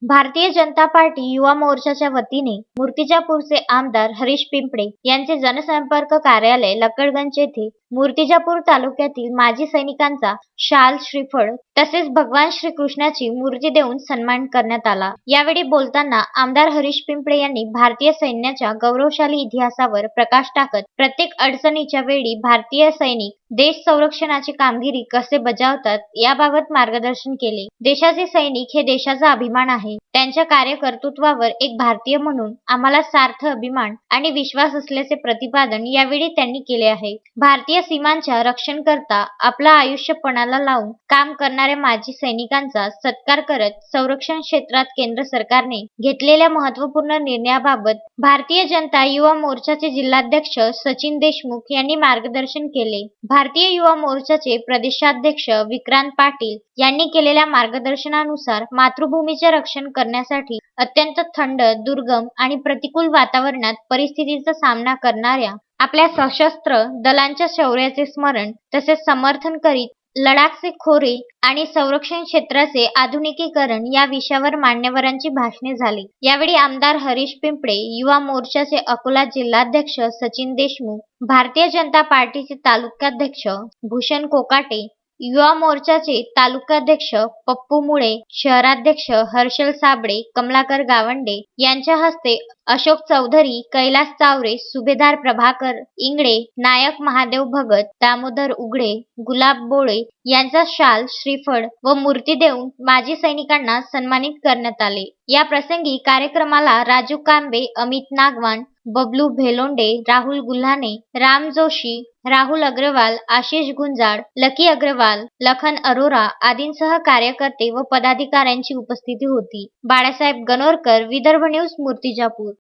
Bharatiya Janata party युवा मोर्चाच्या वतीने मूर्तिजापूरचे आमदार हरीश पिंपळे यांचे जनसंपर्क कार्यालय लक्कडगंज येथे मूर्तिजापूर तालुक्यातील माजी सैनिकांचा शाल, श्रीफळ तसेच भगवान श्रीकृष्णाची मूर्ती देऊन सन्मान करण्यात आला। यावेळी बोलताना आमदार हरीश पिंपळे यांनी भारतीय सैन्याच्या गौरवशाली इतिहासावर प्रकाश टाकत प्रत्येक अडचणीच्या वेळी भारतीय सैनिक देश संरक्षणाची कामगिरी कसे बजावतात याबाबत मार्गदर्शन केले। देशाचे सैनिक हे देशाचा अभिमान आहे। त्यांच्या कार्यकर्तृत्वावर एक भारतीय म्हणून आम्हाला सार्थ अभिमान आणि विश्वास असल्याचे प्रतिपादन यावेळी त्यांनी केले आहे। भारतीय सीमांच्या रक्षण करता आपलं आयुष्य पणाला लावून काम करणाऱ्या माजी सैनिकांचा सत्कार करत संरक्षण क्षेत्रात केंद्र सरकारने घेतलेल्या महत्त्वपूर्ण निर्णयाबाबत भारतीय जनता युवा मोर्चाचे जिल्हाध्यक्ष सचिन देशमुख यांनी मार्गदर्शन केले। भारतीय युवा मोर्चाचे प्रदेशाध्यक्ष विक्रांत पाटील यांनी केलेल्या मार्गदर्शनानुसार मातृभूमीचे रक्षण करण्यासाठी अत्यंत थंड, दुर्गम आणि प्रतिकूल वातावरणात परिस्थितीचा सामना करणाऱ्या आपल्या सशस्त्र दलांच्या शौर्याचे स्मरण तसेच समर्थन करीत लडाखचे खोरे आणि संरक्षण क्षेत्राचे आधुनिकीकरण या विषयावर मान्यवरांची भाषणे झाली। यावेळी आमदार हरीश पिंपळे, युवा मोर्चाचे अकोला जिल्हाध्यक्ष सचिन देशमुख, भारतीय जनता पार्टीचे तालुकाध्यक्ष भूषण कोकाटे, युवा मोर्चाचे तालुकाध्यक्ष पप्पू मुळे, शहराध्यक्ष हर्षल साबळे, कमलाकर गावंडे यांच्या हस्ते अशोक चौधरी, कैलास चावरे, सुभेदार प्रभाकर इंगळे, नायक महादेव भगत, दामोदर उघडे, गुलाब बोळे यांचा शाल, श्रीफळ व मूर्ती देऊन माजी सैनिकांना सन्मानित करण्यात आले। या प्रसंगी कार्यक्रमाला राजू कांबे, अमित नागवान, बबलू भेलोंडे, राहुल गुल्हाने, राम जोशी, राहुल अग्रवाल, आशिष गुंजाळ, लकी अग्रवाल, लखन अरोरा आदींसह कार्यकर्ते व पदाधिकाऱ्यांची उपस्थिती होती। बाळासाहेब गणोरकर, विदर्भ न्यूज, मूर्तिजापूर।